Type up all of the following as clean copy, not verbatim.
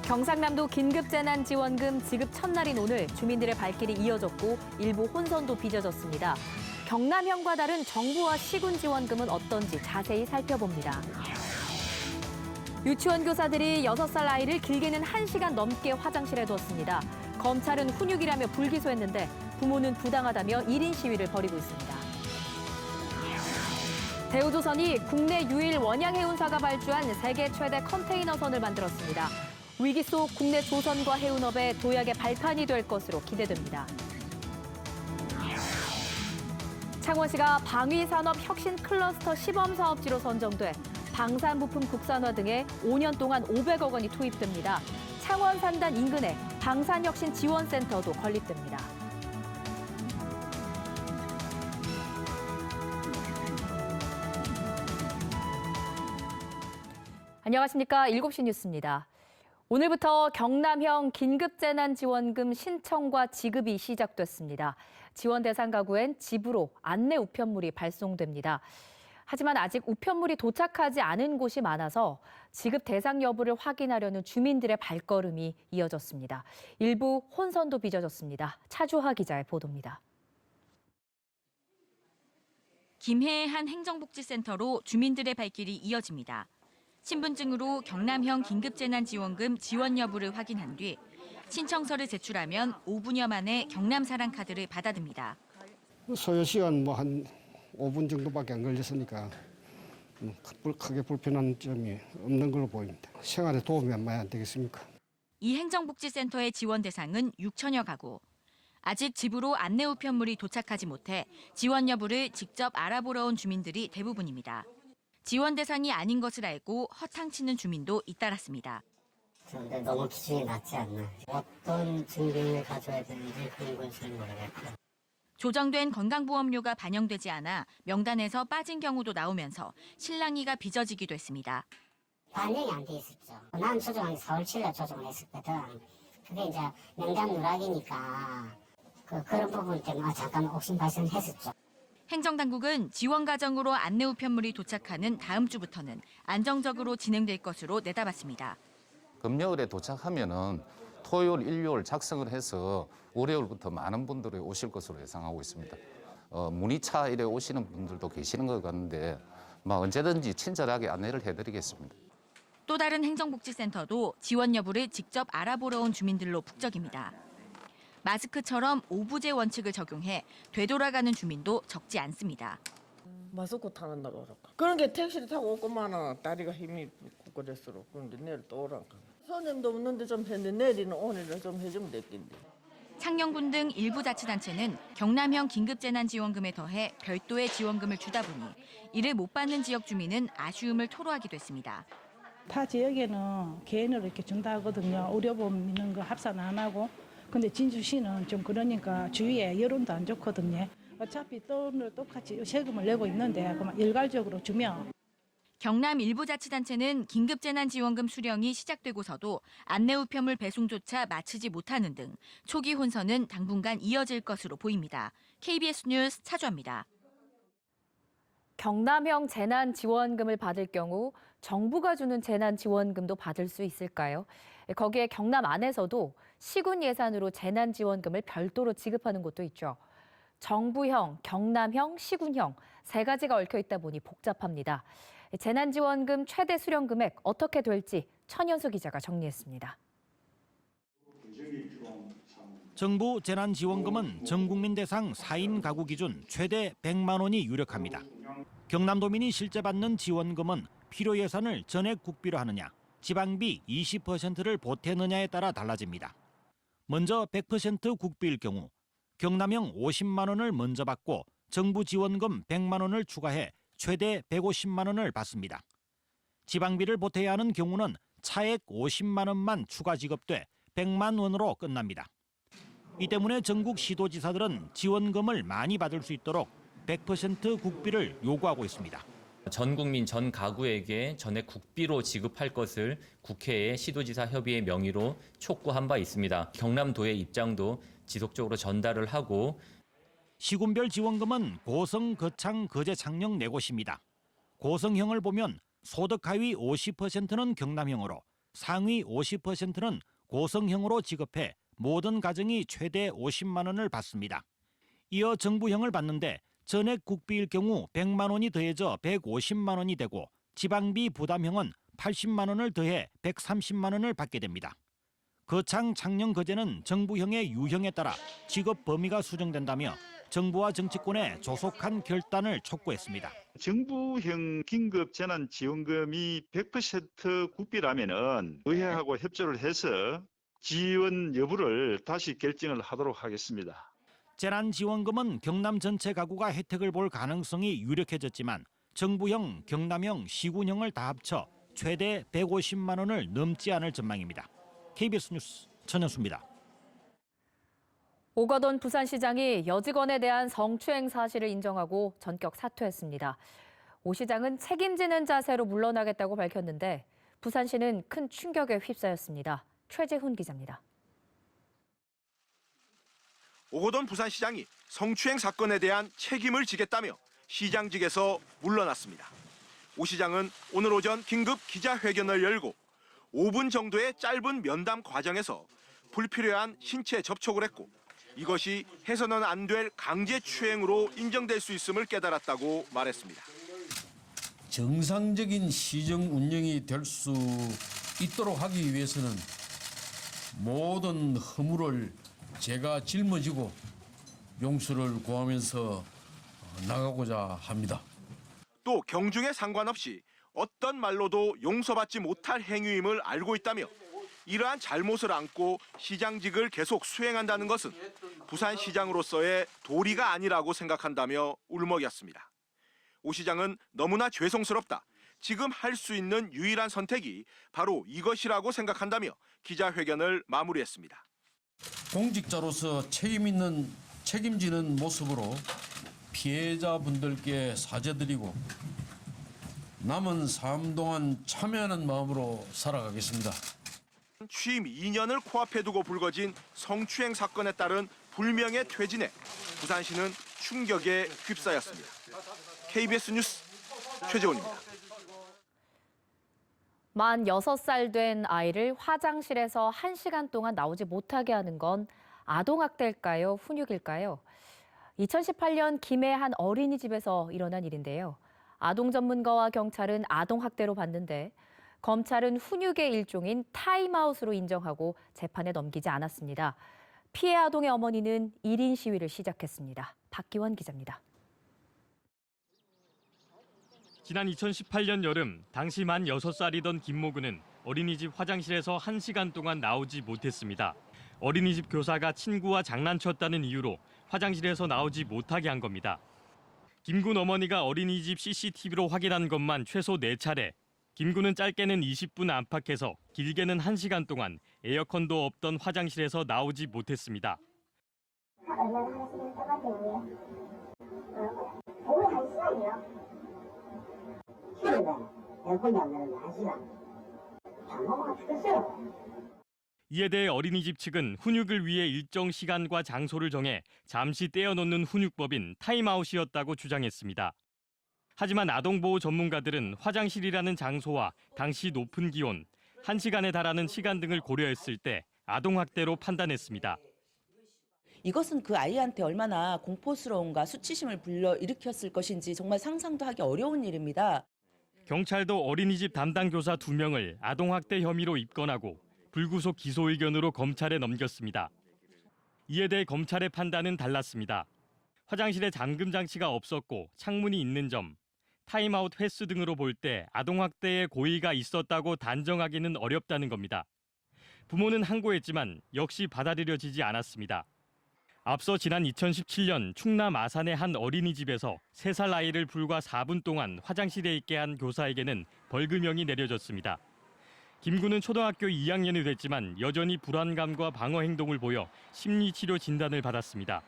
경상남도 긴급재난지원금 지급 첫날인 오늘 주민들의 발길이 이어졌고 일부 혼선도 빚어졌습니다. 경남형과 다른 정부와 시군 지원금은 어떤지 자세히 살펴봅니다. 유치원 교사들이 6살 아이를 길게는 1시간 넘게 화장실에 뒀습니다. 검찰은 훈육이라며 불기소했는데 부모는 부당하다며 1인 시위를 벌이고 있습니다. 대우조선이 국내 유일 원양해운사가 발주한 세계 최대 컨테이너선을 만들었습니다. 위기 속 국내 조선과 해운업의 도약의 발판이 될 것으로 기대됩니다. 창원시가 방위산업혁신 클러스터 시범사업지로 선정돼 방산부품 국산화 등에 5년 동안 500억 원이 투입됩니다. 창원 산단 인근에 방산혁신 지원센터도 건립됩니다. 안녕하십니까. 7시 뉴스입니다. 오늘부터 경남형 긴급재난지원금 신청과 지급이 시작됐습니다. 지원 대상 가구엔 집으로 안내 우편물이 발송됩니다. 하지만 아직 우편물이 도착하지 않은 곳이 많아서 지급 대상 여부를 확인하려는 주민들의 발걸음이 이어졌습니다. 일부 혼선도 빚어졌습니다. 차주하 기자의 보도입니다. 김해의 한 행정복지센터로 주민들의 발길이 이어집니다. 신분증으로 경남형 긴급재난지원금 지원 여부를 확인한 뒤 신청서를 제출하면 5분여 만에 경남사랑 카드를 받아듭니다. 소요 시간 한 5분 정도밖에 안 걸렸으니까 크게 불편한 점이 없는 걸로 보입니다. 생활에 도움이 많이 안 되겠습니까? 이 행정복지센터의 지원 대상은 6천여 가구. 아직 집으로 안내 우편물이 도착하지 못해 지원 여부를 직접 알아보러 온 주민들이 대부분입니다. 지원 대상이 아닌 것을 알고 허탕치는 주민도 잇따랐습니다. 근데 너무 기준이 낮지 않나. 어떤 증빙을 가져야 되는지 그런 건 잘 모르겠고. 조정된 건강보험료가 반영되지 않아 명단에서 빠진 경우도 나오면서 실랑이가 빚어지기도 했습니다. 반영이 안 돼 있었죠. 난 조정한 게 4월 7일에 조정을 했었거든. 그게 이제 명단 누락이니까 그런 부분 때문에 잠깐 옥심 발생했었죠. 행정당국은 지원 과정으로 안내 우편물이 도착하는 다음 주부터는 안정적으로 진행될 것으로 내다봤습니다. 금요일에 도착하면은 토요일, 일요일 작성을 해서 월요일부터 많은 분들이 오실 것으로 예상하고 있습니다. 문의차 이래 오시는 분들도 계시는 것 같은데 언제든지 친절하게 안내를 해드리겠습니다. 또 다른 행정복지센터도 지원 여부를 직접 알아보러 온 주민들로 북적입니다. 마스크처럼 오부제 원칙을 적용해 되돌아가는 주민도 적지 않습니다. 마스크 타는다고 그럴까. 그런 게 택시를 타고 오고만은 다리가 힘이 붙고 그랬어. 그런데 내일 또 오란가. 손님도 없는데 좀 했는데 내일은 오늘은 좀 해주면 됐겠는데. 창녕군 등 일부 자치단체는 경남형 긴급재난지원금에 더해 별도의 지원금을 주다 보니 이를 못 받는 지역 주민은 아쉬움을 토로하기도 했습니다. 타 지역에는 개인으로 이렇게 준다 하거든요. 의료보험 있는 거 합산 안 하고. 근데 진주시는 좀 그러니까 주위에 여론도 안 좋거든요. 어차피 돈을 똑같이 세금을 내고 있는데 그만 일괄적으로 주면. 경남 일부 자치단체는 긴급재난지원금 수령이 시작되고서도 안내 우편물 배송조차 마치지 못하는 등 초기 혼선은 당분간 이어질 것으로 보입니다. KBS 뉴스 차주합니다. 경남형 재난지원금을 받을 경우 정부가 주는 재난지원금도 받을 수 있을까요? 거기에 경남 안에서도 시군 예산으로 재난지원금을 별도로 지급하는 곳도 있죠. 정부형, 경남형, 시군형 세 가지가 얽혀 있다 보니 복잡합니다. 재난지원금 최대 수령 금액 어떻게 될지 천연수 기자가 정리했습니다. 정부 재난지원금은 전국민 대상 4인 가구 기준 최대 100만 원이 유력합니다. 경남도민이 실제 받는 지원금은 필요 예산을 전액 국비로 하느냐, 지방비 20%를 보태느냐에 따라 달라집니다. 먼저 100% 국비일 경우 경남형 50만 원을 먼저 받고 정부 지원금 100만 원을 추가해 최대 150만 원을 받습니다. 지방비를 보태야 하는 경우는 차액 50만 원만 추가 지급돼 100만 원으로 끝납니다. 이 때문에 전국 시도지사들은 지원금을 많이 받을 수 있도록 100% 국비를 요구하고 있습니다. 전 국민 전 가구에게 전액 국비로 지급할 것을 국회에 시도지사 협의회 명의로 촉구한 바 있습니다. 경남도의 입장도 지속적으로 전달을 하고 시군별 지원금은 고성, 거창, 거제, 창녕 4곳입니다. 고성형을 보면 소득 하위 50%는 경남형으로 상위 50%는 고성형으로 지급해 모든 가정이 최대 50만 원을 받습니다. 이어 정부형을 받는데 전액 국비일 경우 100만 원이 더해져 150만 원이 되고 지방비 부담형은 80만 원을 더해 130만 원을 받게 됩니다. 거창 창녕 거제는 정부형의 유형에 따라 지급 범위가 수정된다며 정부와 정치권에 조속한 결단을 촉구했습니다. 정부형 긴급 재난 지원금이 100% 국비라면은 의회하고 협조를 해서 지원 여부를 다시 결정을 하도록 하겠습니다. 재난지원금은 경남 전체 가구가 혜택을 볼 가능성이 유력해졌지만 정부형, 경남형, 시군형을 다 합쳐 최대 150만 원을 넘지 않을 전망입니다. KBS 뉴스 전현수입니다. 오거돈 부산시장이 여직원에 대한 성추행 사실을 인정하고 전격 사퇴했습니다. 오 시장은 책임지는 자세로 물러나겠다고 밝혔는데 부산시는 큰 충격에 휩싸였습니다. 최재훈 기자입니다. 오거돈 부산시장이 성추행 사건에 대한 책임을 지겠다며 시장직에서 물러났습니다. 오 시장은 오늘 오전 긴급 기자회견을 열고 5분 정도의 짧은 면담 과정에서 불필요한 신체 접촉을 했고 이것이 해서는 안 될 강제추행으로 인정될 수 있음을 깨달았다고 말했습니다. 정상적인 시정 운영이 될 수 있도록 하기 위해서는 모든 허물을 제가 짊어지고 용서를 구하면서 나가고자 합니다. 또 경중에 상관없이 어떤 말로도 용서받지 못할 행위임을 알고 있다며 이러한 잘못을 안고 시장직을 계속 수행한다는 것은 부산시장으로서의 도리가 아니라고 생각한다며 울먹였습니다. 오 시장은 너무나 죄송스럽다. 지금 할 수 있는 유일한 선택이 바로 이것이라고 생각한다며 기자회견을 마무리했습니다. 공직자로서 책임지는 모습으로 피해자분들께 사죄드리고 남은 삶 동안 참여하는 마음으로 살아가겠습니다. 취임 2년을 코앞에 두고 불거진 성추행 사건에 따른 불명예 퇴진에 부산시는 충격에 휩싸였습니다. KBS 뉴스 최재훈입니다. 만 6살 된 아이를 화장실에서 1시간 동안 나오지 못하게 하는 건 아동학대일까요? 훈육일까요? 2018년 김해 한 어린이집에서 일어난 일인데요. 아동 전문가와 경찰은 아동학대로 봤는데 검찰은 훈육의 일종인 타임아웃으로 인정하고 재판에 넘기지 않았습니다. 피해 아동의 어머니는 1인 시위를 시작했습니다. 박기원 기자입니다. 지난 2018년 여름 당시 만 6살이던 김모근은 어린이집 화장실에서 1시간 동안 나오지 못했습니다. 어린이집 교사가 친구와 장난쳤다는 이유로 화장실에서 나오지 못하게 한 겁니다. 김군 어머니가 어린이집 CCTV로 확인한 것만 최소 4차례. 김군은 짧게는 20분 안팎에서 길게는 1시간 동안 에어컨도 없던 화장실에서 나오지 못했습니다. 이에 대해 어린이집 측은 훈육을 위해 일정 시간과 장소를 정해 잠시 떼어놓는 훈육법인 타임아웃이었다고 주장했습니다. 하지만 아동보호 전문가들은 화장실이라는 장소와 당시 높은 기온, 1시간에 달하는 시간 등을 고려했을 때 아동학대로 판단했습니다. 이것은 그 아이한테 얼마나 공포스러움과 수치심을 불러일으켰을 것인지 정말 상상도 하기 어려운 일입니다. 경찰도 어린이집 담당 교사 2명을 아동학대 혐의로 입건하고 불구속 기소 의견으로 검찰에 넘겼습니다. 이에 대해 검찰의 판단은 달랐습니다. 화장실에 잠금 장치가 없었고 창문이 있는 점, 타임아웃 횟수 등으로 볼 때 아동학대의 고의가 있었다고 단정하기는 어렵다는 겁니다. 부모는 항고했지만 역시 받아들여지지 않았습니다. 앞서 지난 2017년 충남 아산의 한 어린이집에서 3살 아이를 불과 4분 동안 화장실에 있게 한 교사에게는 벌금형이 내려졌습니다. 김 군은 초등학교 2학년이 됐지만 여전히 불안감과 방어 행동을 보여 심리치료 진단을 받았습니다.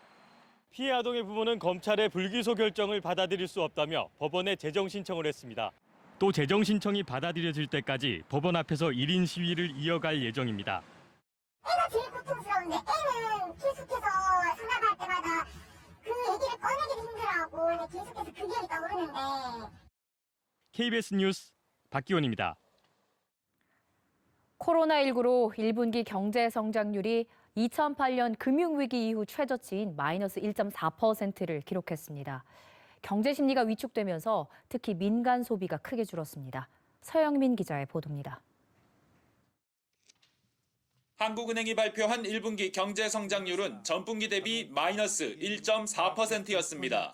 피해 아동의 부모는 검찰의 불기소 결정을 받아들일 수 없다며 법원에 재정 신청을 했습니다. 또 재정 신청이 받아들여질 때까지 법원 앞에서 1인 시위를 이어갈 예정입니다. 애가 제일 고통스러운데 애는 계속해서 상담할 때마다 그 얘기를 꺼내기도 힘들어하고 계속해서 그 기억이 떠오르는데. KBS 뉴스 박기원입니다. 코로나19로 1분기 경제 성장률이 2008년 금융위기 이후 최저치인 마이너스 1.4%를 기록했습니다. 경제 심리가 위축되면서 특히 민간 소비가 크게 줄었습니다. 서영민 기자의 보도입니다. 한국은행이 발표한 1분기 경제 성장률은 전분기 대비 마이너스 1.4%였습니다.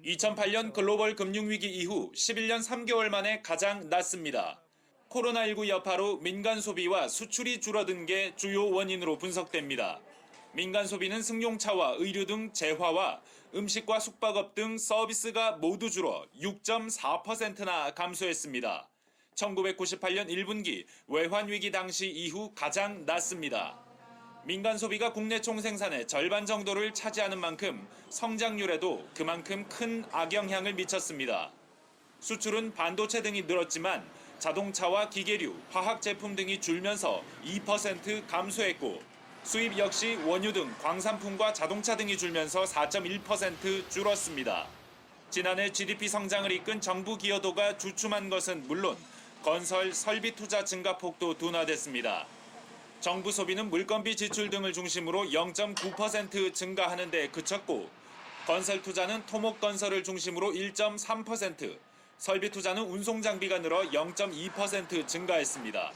2008년 글로벌 금융위기 이후 11년 3개월 만에 가장 낮습니다. 코로나19 여파로 민간 소비와 수출이 줄어든 게 주요 원인으로 분석됩니다. 민간 소비는 승용차와 의류 등 재화와 음식과 숙박업 등 서비스가 모두 줄어 6.4%나 감소했습니다. 1998년 1분기 외환위기 당시 이후 가장 낮습니다. 민간 소비가 국내 총생산의 절반 정도를 차지하는 만큼 성장률에도 그만큼 큰 악영향을 미쳤습니다. 수출은 반도체 등이 늘었지만 자동차와 기계류, 화학제품 등이 줄면서 2% 감소했고 수입 역시 원유 등 광산품과 자동차 등이 줄면서 4.1% 줄었습니다. 지난해 GDP 성장을 이끈 정부 기여도가 주춤한 것은 물론 건설, 설비 투자 증가폭도 둔화됐습니다. 정부 소비는 물건비 지출 등을 중심으로 0.9% 증가하는 데 그쳤고 건설 투자는 토목건설을 중심으로 1.3%, 설비 투자는 운송장비가 늘어 0.2% 증가했습니다.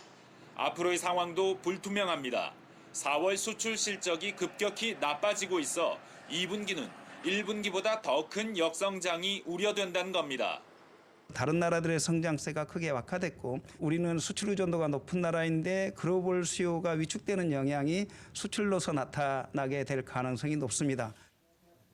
앞으로의 상황도 불투명합니다. 4월 수출 실적이 급격히 나빠지고 있어 2분기는 1분기보다 더 큰 역성장이 우려된다는 겁니다. 다른 나라들의 성장세가 크게 악화됐고 우리는 수출 의존도가 높은 나라인데 글로벌 수요가 위축되는 영향이 수출로서 나타나게 될 가능성이 높습니다.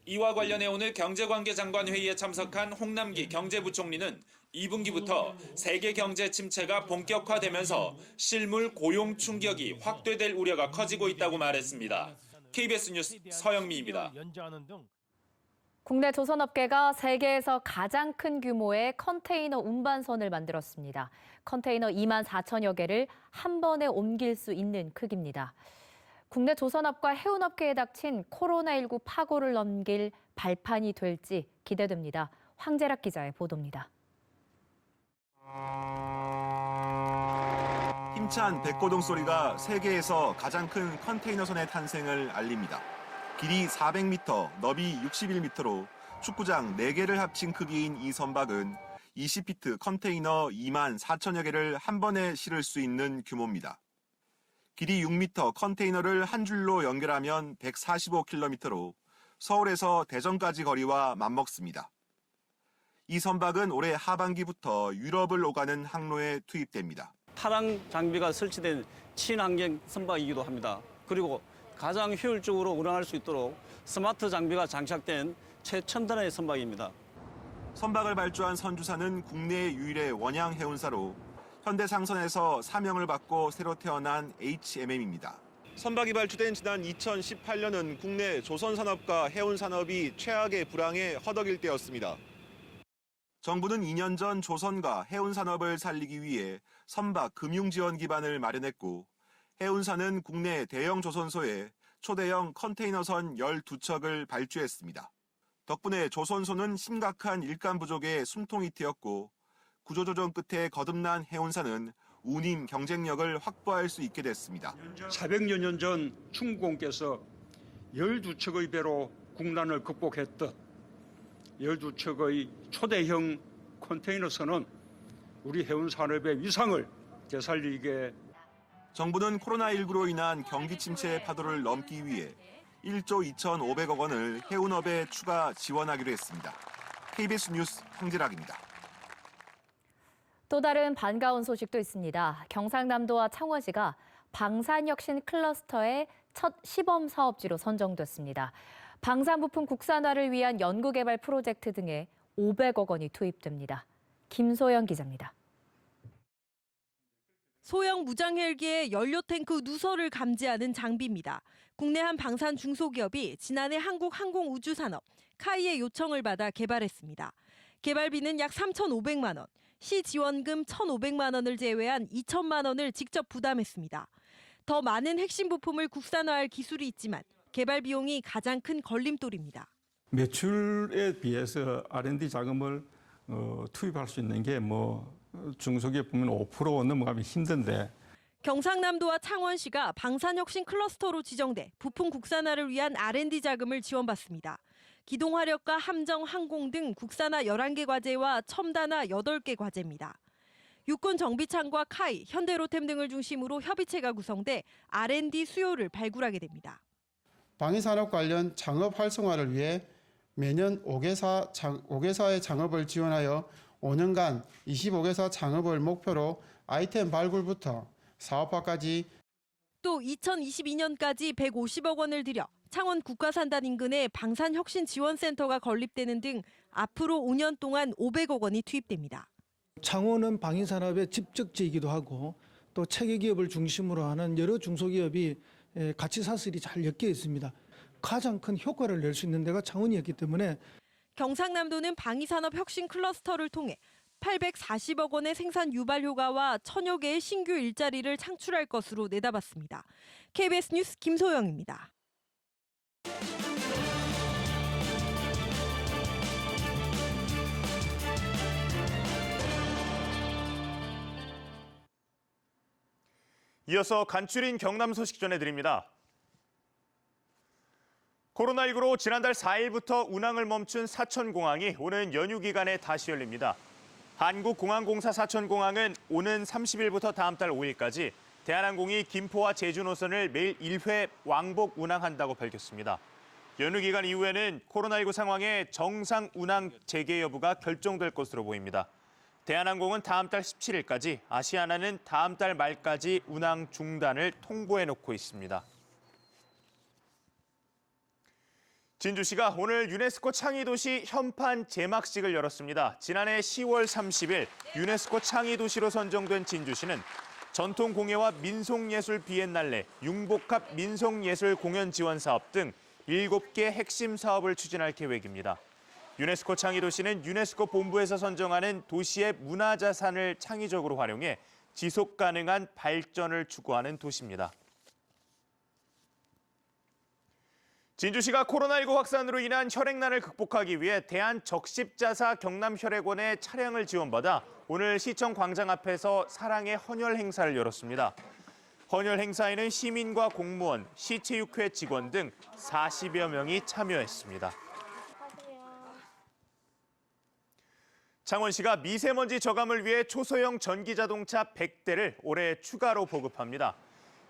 이와 관련해 오늘 경제관계장관 회의에 참석한 홍남기 경제부총리는 2분기부터 세계 경제 침체가 본격화되면서 실물 고용 충격이 확대될 우려가 커지고 있다고 말했습니다. KBS 뉴스 서영미입니다. 국내 조선업계가 세계에서 가장 큰 규모의 컨테이너 운반선을 만들었습니다. 컨테이너 2만 4천여 개를 한 번에 옮길 수 있는 크기입니다. 국내 조선업과 해운업계에 닥친 코로나19 파고를 넘길 발판이 될지 기대됩니다. 황재락 기자의 보도입니다. 힘찬 백고동 소리가 세계에서 가장 큰 컨테이너선의 탄생을 알립니다. 길이 400m, 너비 61m로 축구장 4개를 합친 크기인 이 선박은 20피트 컨테이너 2만 4천여 개를 한 번에 실을 수 있는 규모입니다. 길이 6m 컨테이너를 한 줄로 연결하면 145km로 서울에서 대전까지 거리와 맞먹습니다. 이 선박은 올해 하반기부터 유럽을 오가는 항로에 투입됩니다. 타랑 장비가 설치된 친환경 선박이기도 합니다. 그리고 가장 효율적으로 운항할 수 있도록 스마트 장비가 장착된 최첨단의 선박입니다. 선박을 발주한 선주사는 국내 유일의 원양 해운사로 현대상선에서 사명을 받고 새로 태어난 HMM입니다. 선박이 발주된 지난 2018년은 국내 조선산업과 해운산업이 최악의 불황에 허덕일 때였습니다. 정부는 2년 전 조선과 해운산업을 살리기 위해 선박 금융지원 기반을 마련했고 해운사는 국내 대형 조선소에 초대형 컨테이너선 12척을 발주했습니다. 덕분에 조선소는 심각한 일감 부족에 숨통이 트였고 구조조정 끝에 거듭난 해운사는 운임 경쟁력을 확보할 수 있게 됐습니다. 400여 년 전 충무공께서 12척의 배로 국난을 극복했듯 12척의 초대형 컨테이너선은 우리 해운산업의 위상을 되살리게. 정부는 코로나19로 인한 경기 침체의 파도를 넘기 위해 1조 2,500억 원을 해운업에 추가 지원하기로 했습니다. KBS 뉴스 황재락입니다. 또 다른 반가운 소식도 있습니다. 경상남도와 창원시가 방산혁신 클러스터의 첫 시범 사업지로 선정됐습니다. 방산 부품 국산화를 위한 연구개발 프로젝트 등에 500억 원이 투입됩니다. 김소영 기자입니다. 소형 무장 헬기의 연료 탱크 누설을 감지하는 장비입니다. 국내 한 방산 중소기업이 지난해 한국항공우주산업 카이의 요청을 받아 개발했습니다. 개발비는 약 3,500만 원, 시 지원금 1,500만 원을 제외한 2천만 원을 직접 부담했습니다. 더 많은 핵심 부품을 국산화할 기술이 있지만 개발 비용이 가장 큰 걸림돌입니다. 매출에 비해서 R&D 자금을 투입할 수 있는 게 중소기업 보면 5% 넘어가면 힘든데. 경상남도와 창원시가 방산혁신 클러스터로 지정돼 부품 국산화를 위한 R&D 자금을 지원받습니다. 기동화력과 함정, 항공 등 국산화 11개 과제와 첨단화 8개 과제입니다. 육군 정비창과 카이, 현대로템 등을 중심으로 협의체가 구성돼 R&D 수요를 발굴하게 됩니다. 방위산업 관련 창업 활성화를 위해 매년 5개사의 창업을 지원하여 5년간 25개사 창업을 목표로 아이템 발굴부터 사업화까지 또 2022년까지 150억 원을 들여 창원 국가산단 인근에 방산혁신지원센터가 건립되는 등 앞으로 5년 동안 500억 원이 투입됩니다. 창원은 방위산업의 집적지이기도 하고 또 체계기업을 중심으로 하는 여러 중소기업이 가치 사슬이 잘 엮여 있습니다. 가장 큰 효과를 낼 수 있는 데가 창원이었기 때문에 경상남도는 방위산업 혁신 클러스터를 통해 840억 원의 생산 유발 효과와 1000여 개의 신규 일자리를 창출할 것으로 내다봤습니다. KBS 뉴스 김소영입니다. 이어서 간추린 경남 소식 전해드립니다. 코로나19로 지난달 4일부터 운항을 멈춘 사천공항이 오는 연휴 기간에 다시 열립니다. 한국공항공사 사천공항은 오는 30일부터 다음 달 5일까지 대한항공이 김포와 제주 노선을 매일 1회 왕복 운항한다고 밝혔습니다. 연휴 기간 이후에는 코로나19 상황에 정상 운항 재개 여부가 결정될 것으로 보입니다. 대한항공은 다음 달 17일까지, 아시아나는 다음 달 말까지 운항 중단을 통보해놓고 있습니다. 진주시가 오늘 유네스코 창의도시 현판 제막식을 열었습니다. 지난해 10월 30일 유네스코 창의도시로 선정된 진주시는 전통공예와 민속예술 비엔날레, 융복합 민속예술 공연 지원 사업 등 7개 핵심 사업을 추진할 계획입니다. 유네스코 창의도시는 유네스코 본부에서 선정하는 도시의 문화자산을 창의적으로 활용해 지속 가능한 발전을 추구하는 도시입니다. 진주시가 코로나19 확산으로 인한 혈액난을 극복하기 위해 대한적십자사 경남혈액원의 차량을 지원받아 오늘 시청 광장 앞에서 사랑의 헌혈 행사를 열었습니다. 헌혈 행사에는 시민과 공무원, 시체육회 직원 등 40여 명이 참여했습니다. 창원시가 미세먼지 저감을 위해 초소형 전기자동차 100대를 올해 추가로 보급합니다.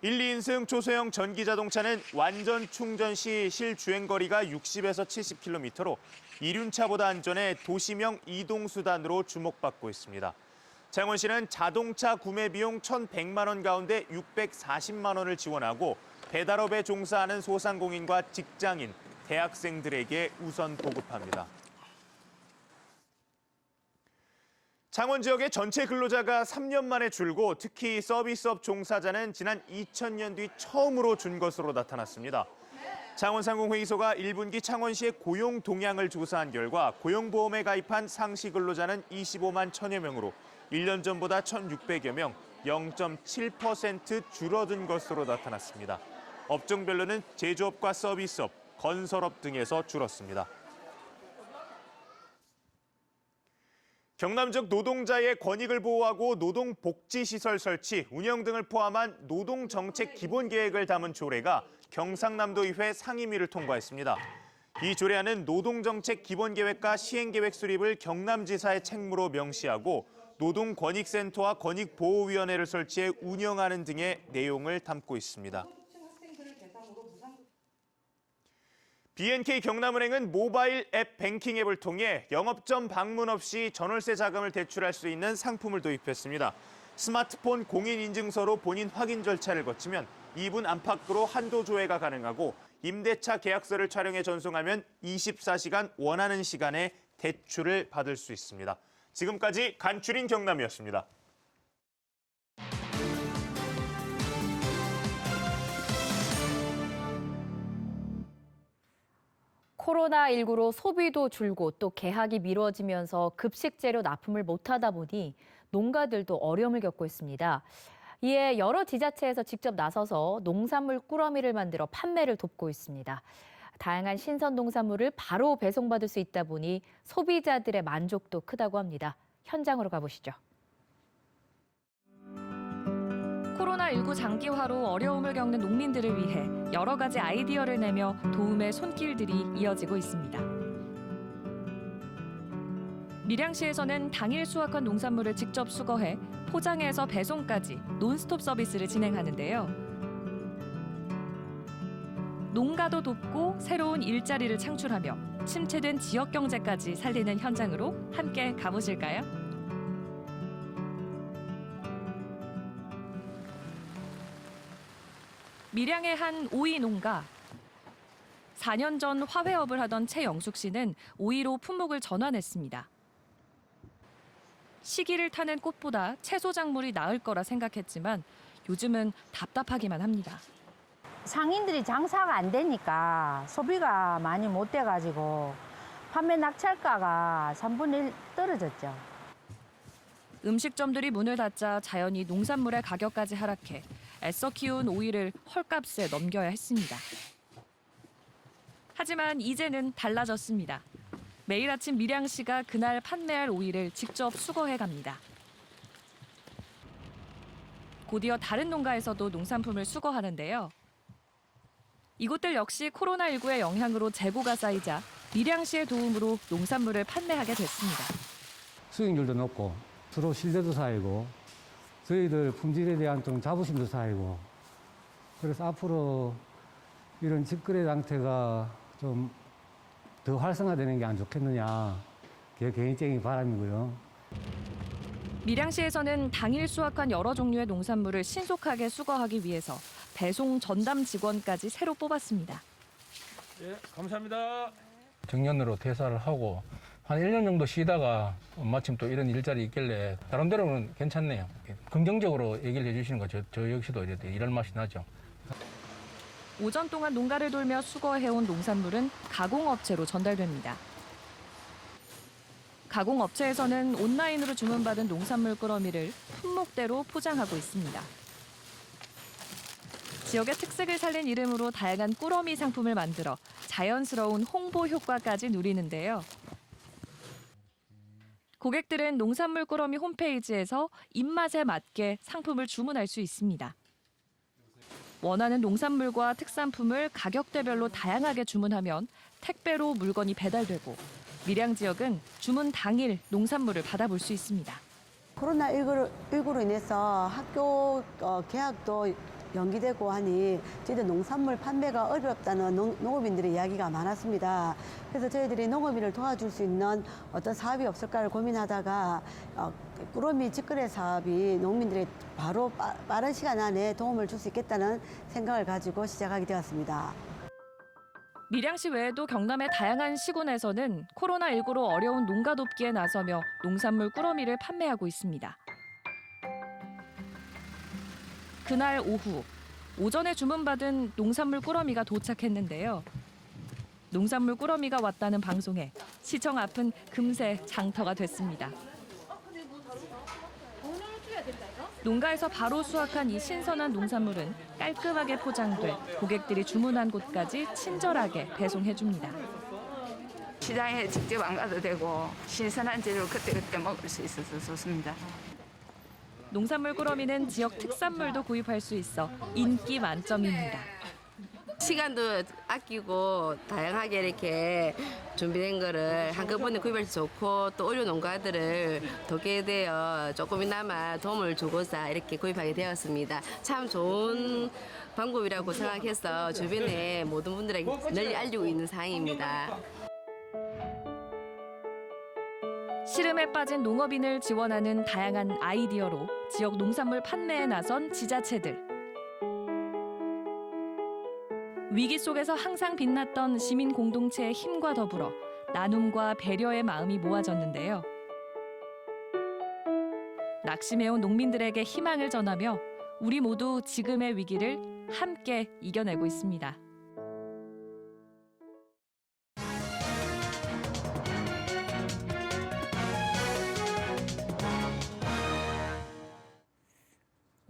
1, 2인승 초소형 전기자동차는 완전 충전 시 실주행거리가 60에서 70km로 이륜차보다 안전해 도시명 이동수단으로 주목받고 있습니다. 창원시는 자동차 구매 비용 1,100만 원 가운데 640만 원을 지원하고 배달업에 종사하는 소상공인과 직장인, 대학생들에게 우선 보급합니다. 창원 지역의 전체 근로자가 3년 만에 줄고 특히 서비스업 종사자는 지난 2000년 뒤 처음으로 준 것으로 나타났습니다. 창원상공회의소가 1분기 창원시의 고용 동향을 조사한 결과 고용보험에 가입한 상시 근로자는 25만 1000여 명으로 1년 전보다 1600여 명, 0.7% 줄어든 것으로 나타났습니다. 업종별로는 제조업과 서비스업, 건설업 등에서 줄었습니다. 경남 지역 노동자의 권익을 보호하고 노동복지시설 설치, 운영 등을 포함한 노동정책 기본계획을 담은 조례가 경상남도의회 상임위를 통과했습니다. 이 조례안은 노동정책 기본계획과 시행계획 수립을 경남지사의 책무로 명시하고 노동권익센터와 권익보호위원회를 설치해 운영하는 등의 내용을 담고 있습니다. BNK 경남은행은 모바일 앱 뱅킹 앱을 통해 영업점 방문 없이 전월세 자금을 대출할 수 있는 상품을 도입했습니다. 스마트폰 공인인증서로 본인 확인 절차를 거치면 2분 안팎으로 한도 조회가 가능하고 임대차 계약서를 촬영해 전송하면 24시간 원하는 시간에 대출을 받을 수 있습니다. 지금까지 간추린 경남이었습니다. 코로나19로 소비도 줄고 또 개학이 미뤄지면서 급식 재료 납품을 못하다 보니 농가들도 어려움을 겪고 있습니다. 이에 여러 지자체에서 직접 나서서 농산물 꾸러미를 만들어 판매를 돕고 있습니다. 다양한 신선 농산물을 바로 배송받을 수 있다 보니 소비자들의 만족도 크다고 합니다. 현장으로 가보시죠. 코로나19 장기화로 어려움을 겪는 농민들을 위해 여러 가지 아이디어를 내며 도움의 손길들이 이어지고 있습니다. 밀양시에서는 당일 수확한 농산물을 직접 수거해 포장해서 배송까지 논스톱 서비스를 진행하는데요. 농가도 돕고 새로운 일자리를 창출하며 침체된 지역 경제까지 살리는 현장으로 함께 가보실까요? 밀양의 한 오이 농가. 4년 전 화훼업을 하던 최영숙 씨는 오이로 품목을 전환했습니다. 시기를 타는 꽃보다 채소 작물이 나을 거라 생각했지만 요즘은 답답하기만 합니다. 상인들이 장사가 안 되니까 소비가 많이 못 돼가지고 판매 낙찰가가 3분의 1 떨어졌죠. 음식점들이 문을 닫자 자연히 농산물의 가격까지 하락해 애써 키운 오이를 헐값에 넘겨야 했습니다. 하지만 이제는 달라졌습니다. 매일 아침 밀양시가 그날 판매할 오이를 직접 수거해 갑니다. 곧이어 다른 농가에서도 농산품을 수거하는데요. 이곳들 역시 코로나19의 영향으로 재고가 쌓이자 밀양시의 도움으로 농산물을 판매하게 됐습니다. 수익률도 높고 서로 신뢰도 쌓이고 저희들 품질에 대한 좀 자부심도 쌓이고 그래서 앞으로 이런 직거래 상태가 좀 더 활성화되는 게 안 좋겠느냐 그게 개인적인 바람이고요. 밀양시에서는 당일 수확한 여러 종류의 농산물을 신속하게 수거하기 위해서 배송 전담 직원까지 새로 뽑았습니다. 예, 감사합니다. 정년으로 퇴사를 하고 한 1년 정도 쉬다가 마침 또 이런 일자리 있길래 나름대로는 괜찮네요. 긍정적으로 얘기를 해주시는 거 저 역시도 이제 일할 맛이 나죠. 오전 동안 농가를 돌며 수거해온 농산물은 가공업체로 전달됩니다. 가공업체에서는 온라인으로 주문받은 농산물 꾸러미를 품목대로 포장하고 있습니다. 지역의 특색을 살린 이름으로 다양한 꾸러미 상품을 만들어 자연스러운 홍보 효과까지 누리는데요. 고객들은 농산물 꾸러미 홈페이지에서 입맛에 맞게 상품을 주문할 수 있습니다. 원하는 농산물과 특산품을 가격대별로 다양하게 주문하면 택배로 물건이 배달되고 밀양 지역은 주문 당일 농산물을 받아볼 수 있습니다. 코로나19로 인해서 학교 개학도 연기되고 하니 저희들 농산물 판매가 어렵다는 농업인들의 이야기가 많았습니다. 그래서 저희들이 농업인을 도와줄 수 있는 어떤 사업이 없을까를 고민하다가 꾸러미 직거래 사업이 농민들의 바로 빠른 시간 안에 도움을 줄 수 있겠다는 생각을 가지고 시작하게 되었습니다. 밀양시 외에도 경남의 다양한 시군에서는 코로나19로 어려운 농가 돕기에 나서며 농산물 꾸러미를 판매하고 있습니다. 그날 오후, 오전에 주문받은 농산물 꾸러미가 도착했는데요. 농산물 꾸러미가 왔다는 방송에 시청 앞은 금세 장터가 됐습니다. 농가에서 바로 수확한 이 신선한 농산물은 깔끔하게 포장돼 고객들이 주문한 곳까지 친절하게 배송해줍니다. 시장에 직접 안 가도 되고 신선한 재료를 그때그때 먹을 수 있어서 좋습니다. 농산물 꾸러미는 지역 특산물도 구입할 수 있어 인기 만점입니다. 시간도 아끼고 다양하게 이렇게 준비된 거를 한꺼번에 구입할 수 좋고 또 어려운 농가들을 돕게 되어 조금이나마 도움을 주고자 이렇게 구입하게 되었습니다. 참 좋은 방법이라고 생각해서 주변에 모든 분들에게 널리 알리고 있는 사항입니다. 시름에 빠진 농업인을 지원하는 다양한 아이디어로 지역 농산물 판매에 나선 지자체들. 위기 속에서 항상 빛났던 시민 공동체의 힘과 더불어 나눔과 배려의 마음이 모아졌는데요. 낙심해온 농민들에게 희망을 전하며 우리 모두 지금의 위기를 함께 이겨내고 있습니다.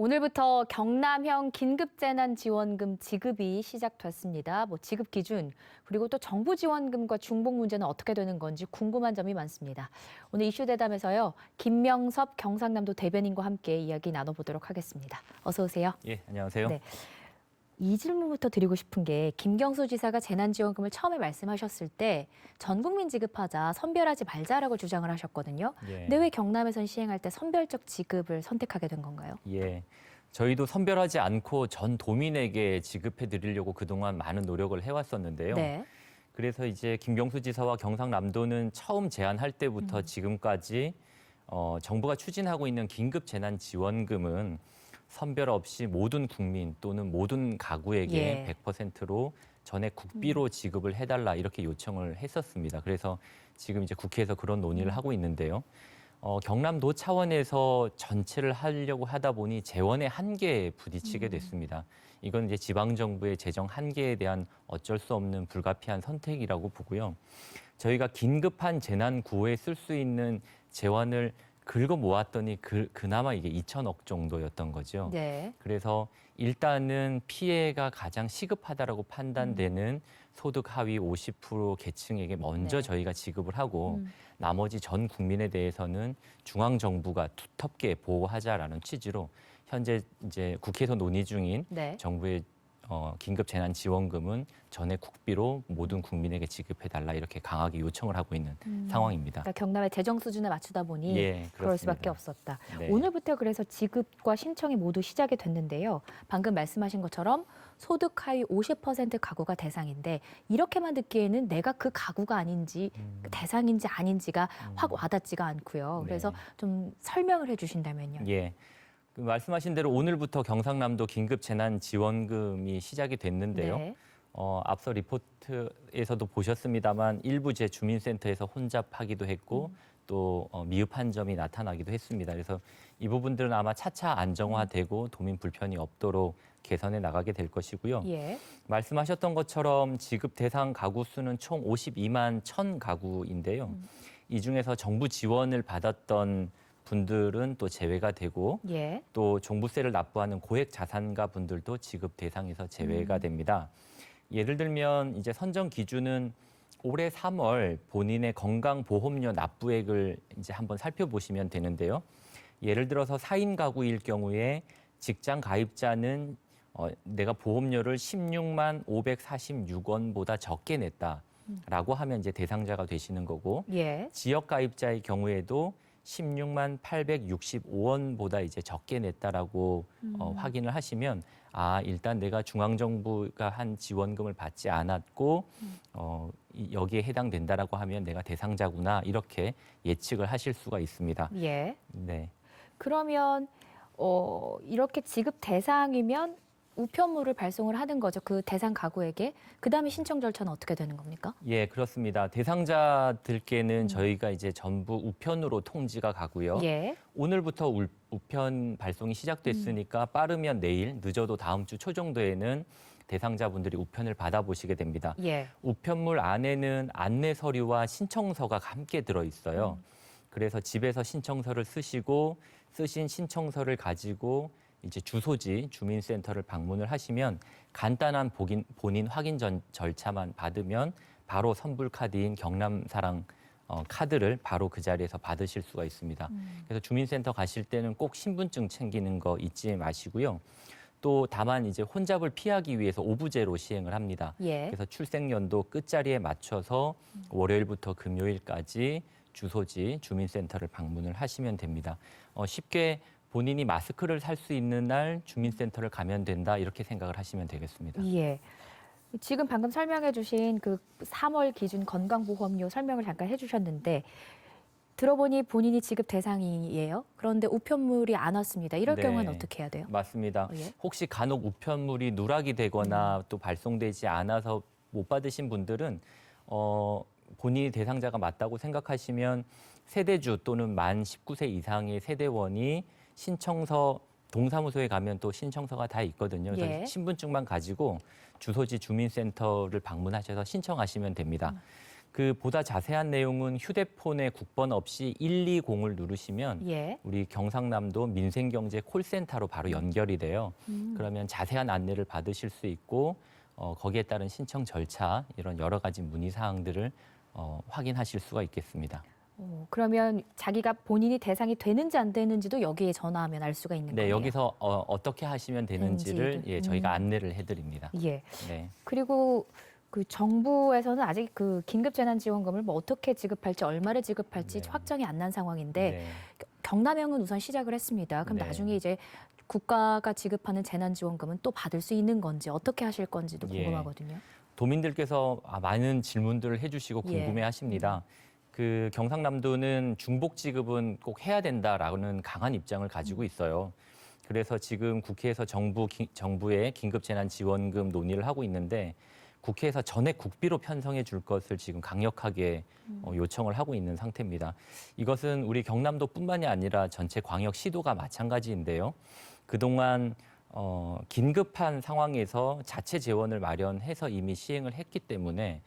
오늘부터 경남형 긴급재난지원금 지급이 시작됐습니다. 지급 기준 그리고 또 정부 지원금과 중복 문제는 어떻게 되는 건지 궁금한 점이 많습니다. 오늘 이슈 대담에서요. 김명섭 경상남도 대변인과 함께 이야기 나눠보도록 하겠습니다. 어서 오세요. 예, 안녕하세요. 네. 이 질문부터 드리고 싶은 게 김경수 지사가 재난지원금을 처음에 말씀하셨을 때 전 국민 지급하자, 선별하지 말자라고 주장을 하셨거든요. 예. 근데 왜 경남에선 시행할 때 선별적 지급을 선택하게 된 건가요? 예. 저희도 선별하지 않고 전 도민에게 지급해 드리려고 그동안 많은 노력을 해왔었는데요. 네. 그래서 이제 김경수 지사와 경상남도는 처음 제안할 때부터 지금까지 정부가 추진하고 있는 긴급재난지원금은 선별 없이 모든 국민 또는 모든 가구에게 100%로 전액 국비로 지급을 해달라 이렇게 요청을 했었습니다. 그래서 지금 이제 국회에서 그런 논의를 하고 있는데요. 경남도 차원에서 전체를 하려고 하다 보니 재원의 한계에 부딪히게 됐습니다. 이건 이제 지방정부의 재정 한계에 대한 어쩔 수 없는 불가피한 선택이라고 보고요. 저희가 긴급한 재난 구호에 쓸 수 있는 재원을 긁어 모았더니 그나마 이게 2천억 정도였던 거죠. 네. 그래서 일단은 피해가 가장 시급하다라고 판단되는 소득 하위 50% 계층에게 먼저 저희가 지급을 하고 나머지 전 국민에 대해서는 중앙 정부가 두텁게 보호하자라는 취지로 현재 이제 국회에서 논의 중인 정부의 긴급재난지원금은 전액 국비로 모든 국민에게 지급해달라 이렇게 강하게 요청을 하고 있는 상황입니다. 그러니까 경남의 재정 수준에 맞추다 보니 그럴 수밖에 없었다. 네. 오늘부터 그래서 지급과 신청이 모두 시작이 됐는데요. 방금 말씀하신 것처럼 소득 하위 50% 가구가 대상인데 이렇게만 듣기에는 내가 그 가구가 아닌지 대상인지 아닌지가 확 와닿지가 않고요. 그래서 좀 설명을 해주신다면요. 예. 말씀하신 대로 오늘부터 경상남도 긴급재난지원금이 시작이 됐는데요. 네. 앞서 리포트에서도 보셨습니다만 일부 제 주민센터에서 혼잡하기도 했고 또 미흡한 점이 나타나기도 했습니다. 그래서 이 부분들은 아마 차차 안정화되고 도민 불편이 없도록 개선해 나가게 될 것이고요. 말씀하셨던 것처럼 지급 대상 가구 수는 총 52만 1,000 가구인데요. 이 중에서 정부 지원을 받았던 분들은 또 제외가 되고 또 종부세를 납부하는 고액 자산가 분들도 지급 대상에서 제외가 됩니다. 예를 들면 이제 선정 기준은 올해 3월 본인의 건강보험료 납부액을 이제 한번 살펴보시면 되는데요. 예를 들어서 4인 가구일 경우에 직장 가입자는 내가 보험료를 16만 546원보다 적게 냈다라고 하면 이제 대상자가 되시는 거고 지역 가입자의 경우에도 16만 865원보다 이제 적게 냈다라고 확인을 하시면 일단 내가 중앙정부가 한 지원금을 받지 않았고 여기에 해당된다라고 하면 내가 대상자구나 이렇게 예측을 하실 수가 있습니다. 네. 그러면 이렇게 지급 대상이면 우편물을 발송을 하는 거죠. 그 대상 가구에게. 그다음에 신청 절차는 어떻게 되는 겁니까? 예, 그렇습니다. 대상자들께는 저희가 이제 전부 우편으로 통지가 가고요. 오늘부터 우편 발송이 시작됐으니까 빠르면 내일, 늦어도 다음 주 초 정도에는 대상자분들이 우편을 받아보시게 됩니다. 우편물 안에는 안내 서류와 신청서가 함께 들어있어요. 그래서 집에서 신청서를 쓰시고 쓰신 신청서를 가지고 이제 주소지 주민센터를 방문을 하시면 간단한 본인 확인 절차만 받으면 바로 선불카드인 경남사랑 카드를 바로 그 자리에서 받으실 수가 있습니다. 그래서 주민센터 가실 때는 꼭 신분증 챙기는 거 잊지 마시고요. 또 다만 이제 혼잡을 피하기 위해서 오부제로 시행을 합니다. 그래서 출생연도 끝자리에 맞춰서 월요일부터 금요일까지 주소지 주민센터를 방문을 하시면 됩니다. 쉽게 본인이 마스크를 살 수 있는 날 주민센터를 가면 된다 이렇게 생각을 하시면 되겠습니다. 지금 방금 설명해 주신 그 3월 기준 건강보험료 설명을 잠깐 해주셨는데 들어보니 본인이 지급 대상이에요. 그런데 우편물이 안 왔습니다. 이럴 경우는 어떻게 해야 돼요? 맞습니다. 혹시 간혹 우편물이 누락이 되거나 또 발송되지 않아서 못 받으신 분들은 본인이 대상자가 맞다고 생각하시면 세대주 또는 만 19세 이상의 세대원이 신청서 동사무소에 가면 또 신청서가 다 있거든요. 그래서 신분증만 가지고 주소지 주민센터를 방문하셔서 신청하시면 됩니다. 그 보다 자세한 내용은 휴대폰에 국번 없이 120을 누르시면 예. 우리 경상남도 민생경제 콜센터로 바로 연결이 돼요. 그러면 자세한 안내를 받으실 수 있고 거기에 따른 신청 절차 이런 여러 가지 문의 사항들을 확인하실 수가 있겠습니다. 그러면 자기가 본인이 대상이 되는지 안 되는지도 여기에 전화하면 알 수가 있는 네, 거예요? 여기서 어떻게 하시면 되는지를 예, 저희가 안내를 해드립니다. 예. 네. 그리고 그 정부에서는 아직 그 긴급재난지원금을 뭐 어떻게 지급할지 얼마를 지급할지 확정이 안 난 상황인데 네. 경남형은 우선 시작을 했습니다. 그럼 네. 나중에 이제 국가가 지급하는 재난지원금은 또 받을 수 있는 건지 어떻게 하실 건지도 예. 궁금하거든요. 도민들께서 많은 질문들을 해주시고 예. 궁금해하십니다. 그 경상남도는 중복 지급은 꼭 해야 된다라는 강한 입장을 가지고 있어요. 그래서 지금 국회에서 정부의 긴급재난지원금 논의를 하고 있는데 국회에서 전액 국비로 편성해 줄 것을 지금 강력하게 요청을 하고 있는 상태입니다. 이것은 우리 경남도뿐만이 아니라 전체 광역시도가 마찬가지인데요. 그동안 긴급한 상황에서 자체 재원을 마련해서 이미 시행을 했기 때문에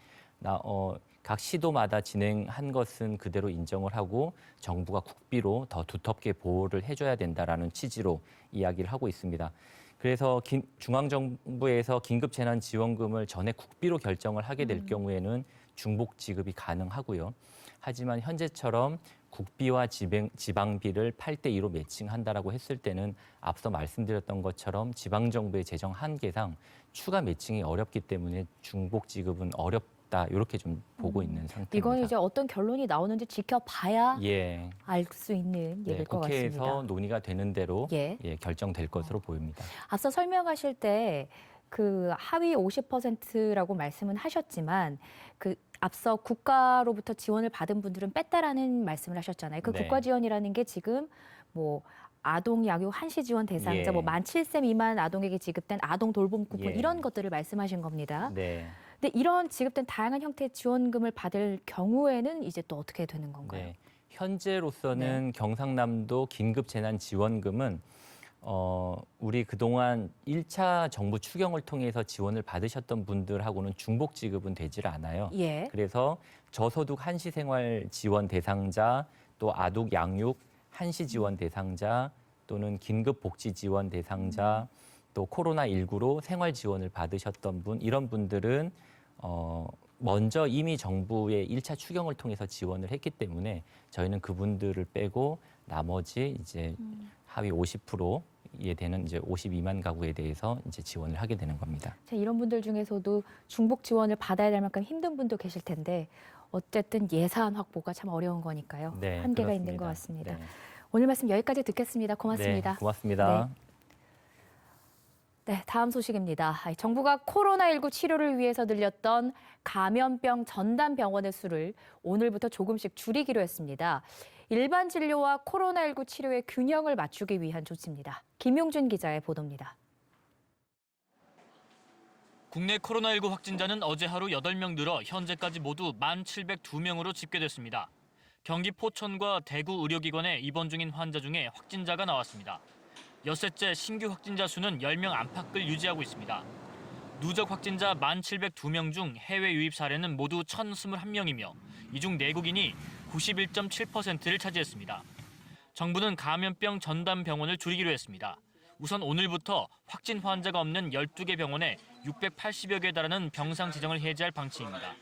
각 시도마다 진행한 것은 그대로 인정을 하고 정부가 국비로 더 두텁게 보호를 해줘야 된다라는 취지로 이야기를 하고 있습니다. 그래서 중앙정부에서 긴급재난지원금을 전액 국비로 결정을 하게 될 경우에는 중복 지급이 가능하고요. 하지만 현재처럼 국비와 지방비를 8대2로 매칭한다라고 했을 때는 앞서 말씀드렸던 것처럼 지방정부의 재정 한계상 추가 매칭이 어렵기 때문에 중복 지급은 어렵다 이렇게 좀 보고 있는 상태입니다. 이건 이제 어떤 결론이 나오는지 지켜봐야 예. 알 수 있는 얘기일 것 국회에서 같습니다. 논의가 되는 대로 예. 결정될 것으로 보입니다. 앞서 설명하실 때 그 하위 50%라고 말씀은 하셨지만 그 앞서 국가로부터 지원을 받은 분들은 뺐다라는 말씀을 하셨잖아요. 그 네. 국가 지원이라는 게 지금 뭐 아동 양육 한시 지원 대상자, 예. 뭐 만 7세 미만 아동에게 지급된 아동 돌봄 쿠폰 예. 이런 것들을 말씀하신 겁니다. 네. 근데 이런 지급된 다양한 형태의 지원금을 받을 경우에는 이제 또 어떻게 되는 건가요? 네. 현재로서는 경상남도 긴급재난지원금은 우리 그동안 1차 정부 추경을 통해서 지원을 받으셨던 분들하고는 중복 지급은 되질 않아요. 예. 그래서 저소득 한시생활 지원 대상자, 또 아동 양육 한시 지원 대상자, 또는 긴급복지 지원 대상자, 또 코로나19로 생활 지원을 받으셨던 분, 이런 분들은 먼저 이미 정부의 1차 추경을 통해서 지원을 했기 때문에 저희는 그분들을 빼고 나머지 이제 하위 50%에 되는 이제 52만 가구에 대해서 이제 지원을 하게 되는 겁니다. 자, 이런 분들 중에서도 중복 지원을 받아야 될 만큼 힘든 분도 계실 텐데 어쨌든 예산 확보가 참 어려운 거니까요. 네, 한계가 그렇습니다. 있는 것 같습니다. 네. 오늘 말씀 여기까지 듣겠습니다. 고맙습니다. 네, 고맙습니다. 네, 다음 소식입니다. 정부가 코로나19 치료를 위해서 늘렸던 감염병 전담 병원의 수를 오늘부터 조금씩 줄이기로 했습니다. 일반 진료와 코로나19 치료의 균형을 맞추기 위한 조치입니다. 김용준 기자의 보도입니다. 국내 코로나19 확진자는 어제 하루 8명 늘어 현재까지 모두 1,702명으로 집계됐습니다. 경기 포천과 대구 의료기관에 입원 중인 환자 중에 확진자가 나왔습니다. 엿새째 신규 확진자 수는 10명 안팎을 유지하고 있습니다. 누적 확진자 1,702명 중 해외 유입 사례는 모두 1,021명이며 이 중 내국인이 91.7%를 차지했습니다. 정부는 감염병 전담 병원을 줄이기로 했습니다. 우선 오늘부터 확진 환자가 없는 12개 병원에 680여 개에 달하는 병상 지정을 해제할 방침입니다.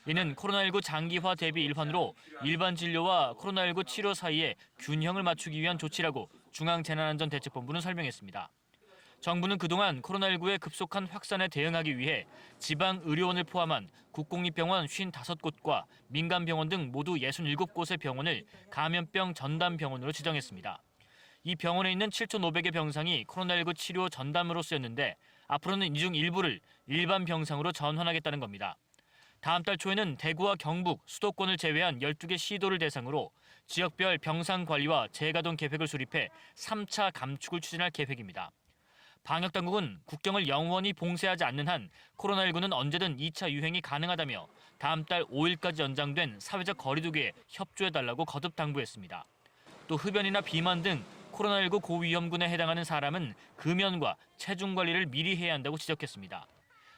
이는 코로나19 장기화 대비 일환으로 일반 진료와 코로나19 치료 사이에 균형을 맞추기 위한 조치라고 중앙재난안전대책본부는 설명했습니다. 정부는 그동안 코로나19의 급속한 확산에 대응하기 위해 지방 의료원을 포함한 국공립병원 55곳과 민간병원 등 모두 67곳의 병원을 감염병 전담 병원으로 지정했습니다. 이 병원에 있는 7,500의 병상이 코로나19 치료 전담으로 쓰였는데 앞으로는 이 중 일부를 일반 병상으로 전환하겠다는 겁니다. 다음 달 초에는 대구와 경북, 수도권을 제외한 12개 시도를 대상으로 지역별 병상 관리와 재가동 계획을 수립해 3차 감축을 추진할 계획입니다. 방역당국은 국경을 영원히 봉쇄하지 않는 한 코로나19는 언제든 2차 유행이 가능하다며 다음 달 5일까지 연장된 사회적 거리 두기에 협조해달라고 거듭 당부했습니다. 또 흡연이나 비만 등 코로나19 고위험군에 해당하는 사람은 금연과 체중 관리를 미리 해야 한다고 지적했습니다.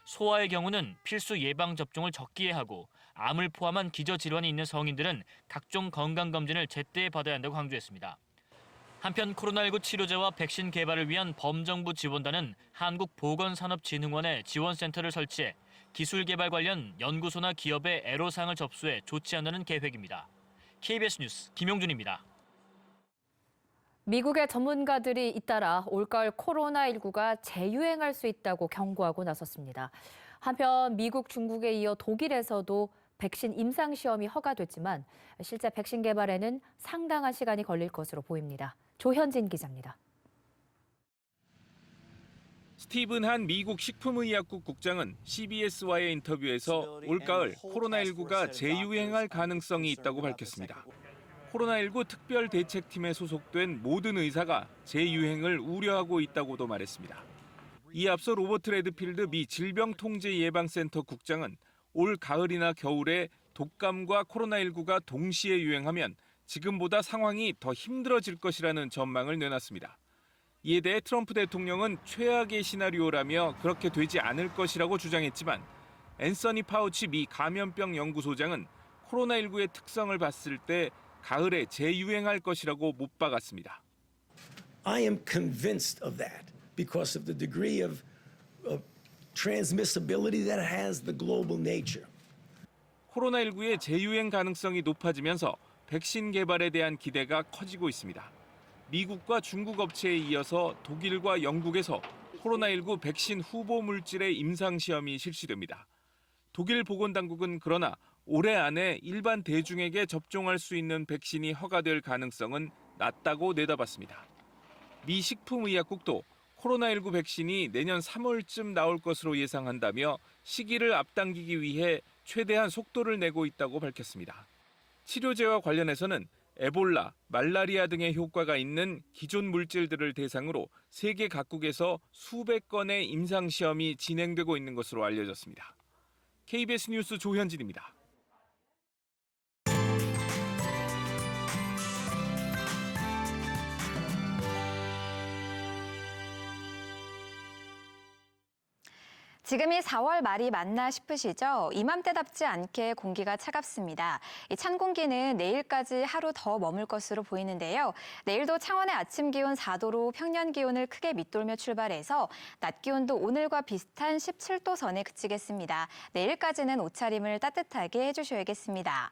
소아의 경우는 필수 예방접종을 적기에 하고 암을 포함한 기저질환이 있는 성인들은 각종 건강검진을 제때 받아야 한다고 강조했습니다. 한편 코로나19 치료제와 백신 개발을 위한 범정부 지원단은 한국보건산업진흥원에 지원센터를 설치해 기술 개발 관련 연구소나 기업의 애로사항을 접수해 조치한다는 계획입니다. KBS 뉴스 김용준입니다. 미국의 전문가들이 잇따라 올가을 코로나19가 재유행할 수 있다고 경고하고 나섰습니다. 한편 미국, 중국에 이어 독일에서도 백신 임상시험이 허가됐지만 실제 백신 개발에는 상당한 시간이 걸릴 것으로 보입니다. 조현진 기자입니다. 스티븐 한 미국 식품의약국 국장은 CBS와의 인터뷰에서 올가을 코로나19가 재유행할 가능성이 있다고 밝혔습니다. 코로나19 특별대책팀에 소속된 모든 의사가 재유행을 우려하고 있다고도 말했습니다. 이에 앞서 로버트 레드필드 미 질병통제예방센터 국장은 올 가을이나 겨울에 독감과 코로나19가 동시에 유행하면 지금보다 상황이 더 힘들어질 것이라는 전망을 내놨습니다. 이에 대해 트럼프 대통령은 최악의 시나리오라며 그렇게 되지 않을 것이라고 주장했지만 앤서니 파우치 미 감염병 연구소장은 코로나19의 특성을 봤을 때 가을에 재유행할 것이라고 못 박았습니다. I am convinced of that because of the degree of transmissibility that it has, the global nature. 코로나19의 재유행 가능성이 높아지면서 백신 개발에 대한 기대가 커지고 있습니다. 미국과 중국 업체에 이어서 독일과 영국에서 코로나19 백신 후보 물질의 임상시험이 실시됩니다. 독일 보건당국은 그러나 올해 안에 일반 대중에게 접종할 수 있는 백신이 허가될 가능성은 낮다고 내다봤습니다. 미 식품의약국도 코로나19 백신이 내년 3월쯤 나올 것으로 예상한다며 시기를 앞당기기 위해 최대한 속도를 내고 있다고 밝혔습니다. 치료제와 관련해서는 에볼라, 말라리아 등의 효과가 있는 기존 물질들을 대상으로 세계 각국에서 수백 건의 임상시험이 진행되고 있는 것으로 알려졌습니다. KBS 뉴스 조현진입니다. 지금이 4월 말이 맞나 싶으시죠? 이맘때답지 않게 공기가 차갑습니다. 이 찬 공기는 내일까지 하루 더 머물 것으로 보이는데요. 내일도 창원의 아침 기온 4도로 평년 기온을 크게 밑돌며 출발해서 낮 기온도 오늘과 비슷한 17도 선에 그치겠습니다. 내일까지는 옷차림을 따뜻하게 해주셔야겠습니다.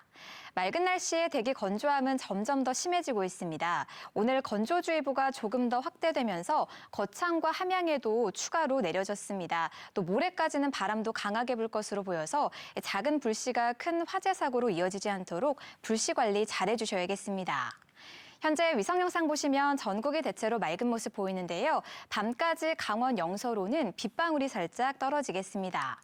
맑은 날씨에 대기 건조함은 점점 더 심해지고 있습니다. 오늘 건조주의보가 조금 더 확대되면서 거창과 함양에도 추가로 내려졌습니다. 또 모레까지는 바람도 강하게 불 것으로 보여서 작은 불씨가 큰 화재 사고로 이어지지 않도록 불씨 관리 잘해주셔야겠습니다. 현재 위성 영상 보시면 전국이 대체로 맑은 모습 보이는데요. 밤까지 강원 영서로는 빗방울이 살짝 떨어지겠습니다.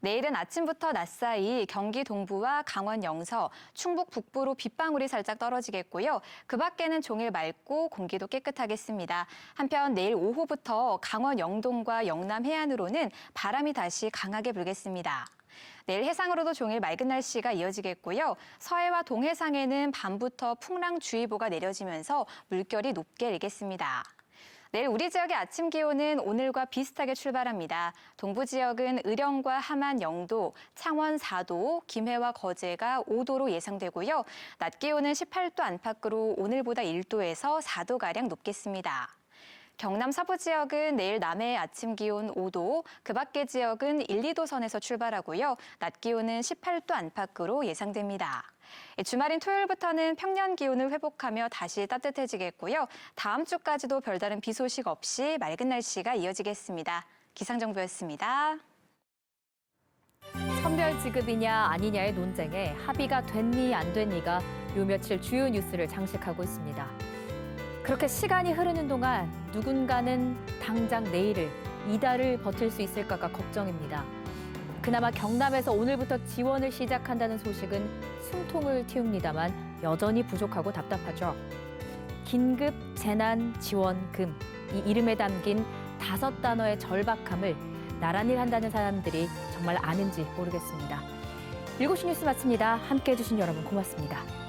내일은 아침부터 낮 사이 경기 동부와 강원 영서, 충북 북부로 빗방울이 살짝 떨어지겠고요. 그 밖에는 종일 맑고 공기도 깨끗하겠습니다. 한편 내일 오후부터 강원 영동과 영남 해안으로는 바람이 다시 강하게 불겠습니다. 내일 해상으로도 종일 맑은 날씨가 이어지겠고요. 서해와 동해상에는 밤부터 풍랑주의보가 내려지면서 물결이 높게 일겠습니다. 내일 우리 지역의 아침 기온은 오늘과 비슷하게 출발합니다. 동부 지역은 의령과 함안 0도, 창원 4도, 김해와 거제가 5도로 예상되고요. 낮 기온은 18도 안팎으로 오늘보다 1도에서 4도가량 높겠습니다. 경남 서부 지역은 내일 남해의 아침 기온 5도, 그 밖의 지역은 1, 2도 선에서 출발하고요. 낮 기온은 18도 안팎으로 예상됩니다. 주말인 토요일부터는 평년 기온을 회복하며 다시 따뜻해지겠고요. 다음 주까지도 별다른 비 소식 없이 맑은 날씨가 이어지겠습니다. 기상정보였습니다. 선별 지급이냐 아니냐의 논쟁에 합의가 됐니 안 됐니가 요 며칠 주요 뉴스를 장식하고 있습니다. 그렇게 시간이 흐르는 동안 누군가는 당장 내일을, 이달을 버틸 수 있을까가 걱정입니다. 그나마 경남에서 오늘부터 지원을 시작한다는 소식은 숨통을 틔웁니다만 여전히 부족하고 답답하죠. 긴급 재난 지원금, 이 이름에 담긴 5단어의 절박함을 나란 일 한다는 사람들이 정말 아는지 모르겠습니다. 7시 뉴스 마칩니다. 함께해 주신 여러분 고맙습니다.